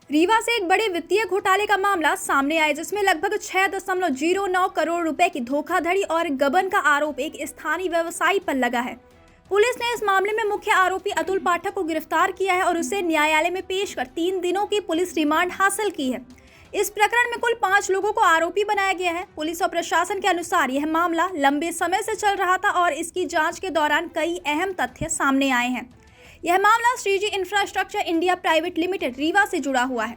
रीवा से एक बड़े वित्तीय घोटाले का मामला सामने आया, जिसमें लगभग 6.09 करोड़ रुपए की धोखाधड़ी और गबन का आरोप एक स्थानीय व्यवसायी पर लगा है। पुलिस ने इस मामले में मुख्य आरोपी अतुल पाठक को गिरफ्तार किया है और उसे न्यायालय में पेश कर 3 दिनों की पुलिस रिमांड हासिल की है। इस प्रकरण में कुल 5 लोगों को आरोपी बनाया गया है। पुलिस और प्रशासन के अनुसार यह मामला लंबे समय से चल रहा था और इसकी जांच के दौरान कई अहम तथ्य सामने आए हैं। यह मामला Shriji infrastructure India private limited Rewa से जुड़ा हुआ है।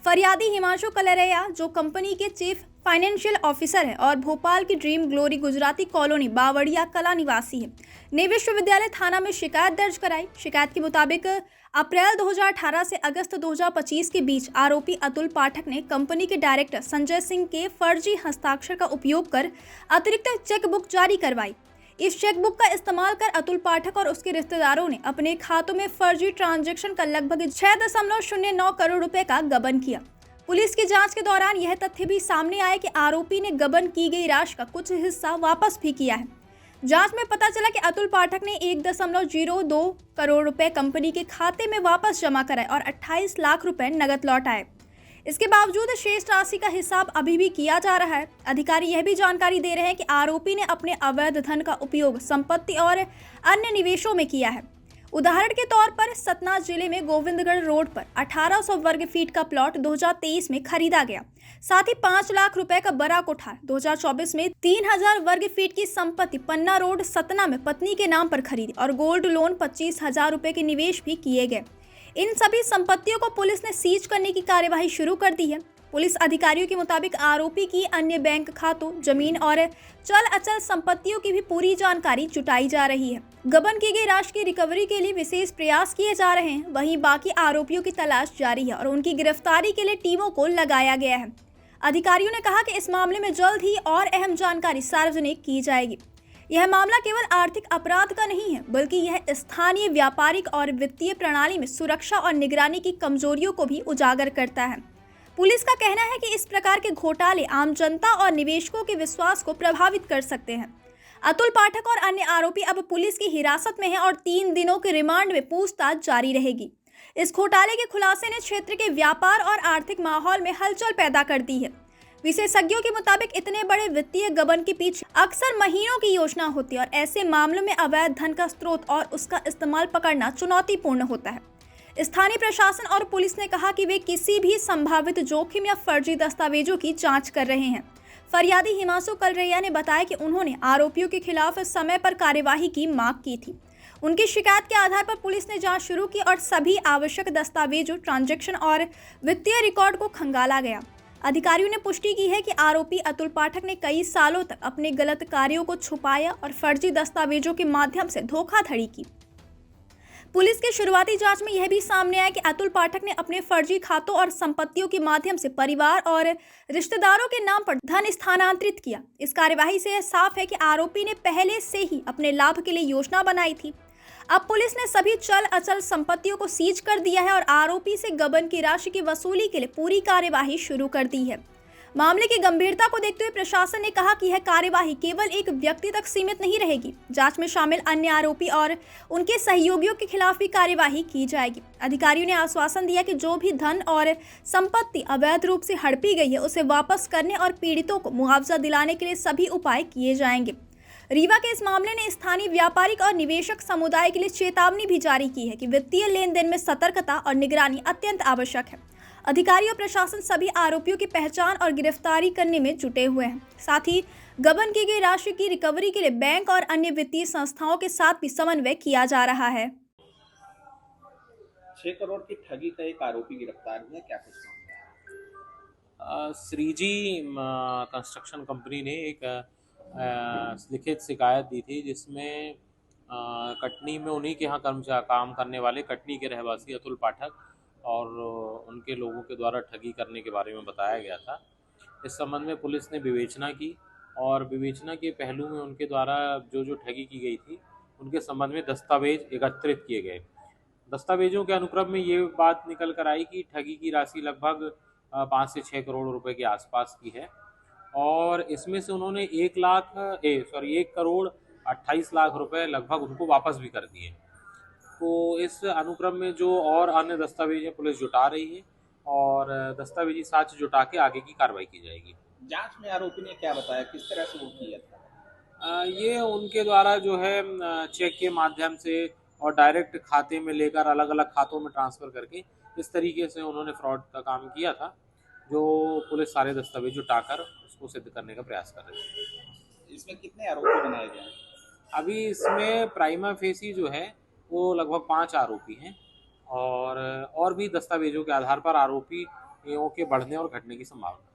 फरियादी हिमांशु कलरैया, जो कंपनी के चीफ फाइनेंशियल ऑफिसर है और भोपाल की ड्रीम ग्लोरी गुजराती कॉलोनी बावड़िया कला निवासी है, ने विश्वविद्यालय थाना में शिकायत दर्ज कराई। शिकायत के मुताबिक अप्रैल 2018 से अगस्त 2025 के बीच आरोपी अतुल पाठक ने कंपनी के डायरेक्टर संजय सिंह के फर्जी हस्ताक्षर का उपयोग कर अतिरिक्त चेक बुक जारी करवाई। इस चेकबुक का इस्तेमाल कर अतुल पाठक और उसके रिश्तेदारों ने अपने खातों में फर्जी ट्रांजैक्शन का लगभग 6.09 करोड़ रुपए का गबन किया। पुलिस की जांच के दौरान यह तथ्य भी सामने आया कि आरोपी ने गबन की गई राशि का कुछ हिस्सा वापस भी किया है। जांच में पता चला कि अतुल पाठक ने 1.02 करोड़ रुपए कंपनी के खाते में वापस जमा कराए और 28 लाख रुपए नगद लौटाए। इसके बावजूद शेष राशि का हिसाब अभी भी किया जा रहा है। अधिकारी यह भी जानकारी दे रहे हैं कि आरोपी ने अपने अवैध धन का उपयोग संपत्ति और अन्य निवेशों में किया है। उदाहरण के तौर पर सतना जिले में गोविंदगढ़ रोड पर 1800 वर्ग फीट का प्लॉट 2023 में खरीदा गया। साथ ही 5 लाख रुपए का बड़ा कोठार 2024 में 3000 वर्ग फीट की संपत्ति पन्ना रोड सतना में पत्नी के नाम पर खरीदी और गोल्ड लोन 25,000 रुपए के निवेश भी किए गए। इन सभी संपत्तियों को पुलिस ने सीज करने की कार्यवाही शुरू कर दी है। पुलिस अधिकारियों के मुताबिक आरोपी की अन्य बैंक खातों, जमीन और चल अचल संपत्तियों की भी पूरी जानकारी जुटाई जा रही है। गबन की गई राशि की रिकवरी के लिए विशेष प्रयास किए जा रहे हैं। वहीं बाकी आरोपियों की तलाश जारी है और उनकी गिरफ्तारी के लिए टीमों को लगाया गया है। अधिकारियों ने कहा कि इस मामले में जल्द ही और अहम जानकारी सार्वजनिक की जाएगी। यह मामला केवल आर्थिक अपराध का नहीं है, बल्कि यह स्थानीय व्यापारिक और वित्तीय प्रणाली में सुरक्षा और निगरानी की कमजोरियों को भी उजागर करता है। पुलिस का कहना है कि इस प्रकार के घोटाले आम जनता और निवेशकों के विश्वास को प्रभावित कर सकते हैं। अतुल पाठक और अन्य आरोपी अब पुलिस की हिरासत में हैं और 3 दिनों के रिमांड में पूछताछ जारी रहेगी। इस घोटाले के खुलासे ने क्षेत्र के व्यापार और आर्थिक माहौल में हलचल पैदा कर दी है। विशेषज्ञों के मुताबिक इतने बड़े वित्तीय गबन के पीछे अक्सर महीनों की योजना होती है और ऐसे मामलों में अवैध धन का स्रोत और उसका इस्तेमाल पकड़ना चुनौतीपूर्ण होता है। स्थानीय प्रशासन और पुलिस ने कहा कि वे किसी भी संभावित जोखिम या फर्जी दस्तावेजों की जांच कर रहे हैं। फरियादी हिमांशु कलरैया ने बताया कि उन्होंने आरोपियों के खिलाफ समय पर कार्यवाही की मांग की थी। उनकी शिकायत के आधार पर पुलिस ने जांच शुरू की और सभी आवश्यक दस्तावेजों, ट्रांजैक्शन और वित्तीय रिकॉर्ड को खंगाला गया। अधिकारियों ने पुष्टि की है कि आरोपी अतुल पाठक ने कई सालों तक अपने गलत कार्यों को छुपाया और फर्जी दस्तावेजों के माध्यम से धोखाधड़ी की। पुलिस की शुरुआती जांच में यह भी सामने आया कि अतुल पाठक ने अपने फर्जी खातों और संपत्तियों के माध्यम से परिवार और रिश्तेदारों के नाम पर धन स्थानांतरित किया। इस कार्यवाही से यह साफ है कि आरोपी ने पहले से ही अपने लाभ के लिए योजना बनाई थी। अब पुलिस ने सभी चल अचल संपत्तियों को सीज कर दिया है और आरोपी से गबन की राशि की वसूली के लिए पूरी कार्यवाही शुरू कर दी है। मामले की गंभीरता को देखते हुए प्रशासन ने कहा कि यह कार्यवाही केवल एक व्यक्ति तक सीमित नहीं रहेगी। जांच में शामिल अन्य आरोपी और उनके सहयोगियों के खिलाफ भी कार्यवाही की जाएगी। अधिकारियों ने आश्वासन दिया कि जो भी धन और संपत्ति अवैध रूप से हड़पी गई है, उसे वापस करने और पीड़ितों को मुआवजा दिलाने के लिए सभी उपाय किए जाएंगे। रीवा के इस मामले ने स्थानीय व्यापारिक और निवेशक समुदाय के लिए चेतावनी भी जारी की है कि वित्तीय लेन देन में सतर्कता और निगरानी अत्यंत आवश्यक है। अधिकारी और प्रशासन सभी आरोपियों की पहचान और गिरफ्तारी करने में जुटे हुए हैं। साथ ही गबन की गई राशि की रिकवरी के लिए बैंक और अन्य वित्तीय संस्थाओं के साथ भी समन्वय किया जा रहा है। 6 करोड़ की ठगी का एक आरोपी गिरफ्तार हुआ, क्या कुछ मामला है? श्रीजी कंस्ट्रक्शन कंपनी ने एक लिखित शिकायत दी थी, जिसमें कटनी में उन्हीं के यहाँ काम करने वाले कटनी के रहवासी अतुल पाठक और उनके लोगों के द्वारा ठगी करने के बारे में बताया गया था। इस संबंध में पुलिस ने विवेचना की और विवेचना के पहलू में उनके द्वारा जो ठगी की गई थी उनके संबंध में दस्तावेज एकत्रित किए गए। दस्तावेजों के अनुक्रम में ये बात निकल कर आई कि ठगी की राशि लगभग 5 से 6 करोड़ रुपए के आसपास की है और इसमें से उन्होंने 1 करोड़ 28 लाख रुपए लगभग उनको वापस भी कर दिए। तो इस अनुक्रम में जो और अन्य दस्तावेज पुलिस जुटा रही है और दस्तावेजी साक्ष्य जुटा के आगे की कार्रवाई की जाएगी। जांच में आरोपी ने क्या बताया, किस तरह से वो किया था? ये उनके द्वारा जो है चेक के माध्यम से और डायरेक्ट खाते में लेकर अलग अलग खातों में ट्रांसफ़र करके इस तरीके से उन्होंने फ्रॉड का काम किया था, जो पुलिस सारे दस्तावेज जुटाकर उसको सिद्ध करने का प्रयास कर रही है। इसमें कितने आरोपी बनाए गए हैं? अभी इसमें प्राइमा फेसी जो है वो लगभग 5 आरोपी हैं और भी दस्तावेजों के आधार पर आरोपियों के बढ़ने और घटने की संभावना है।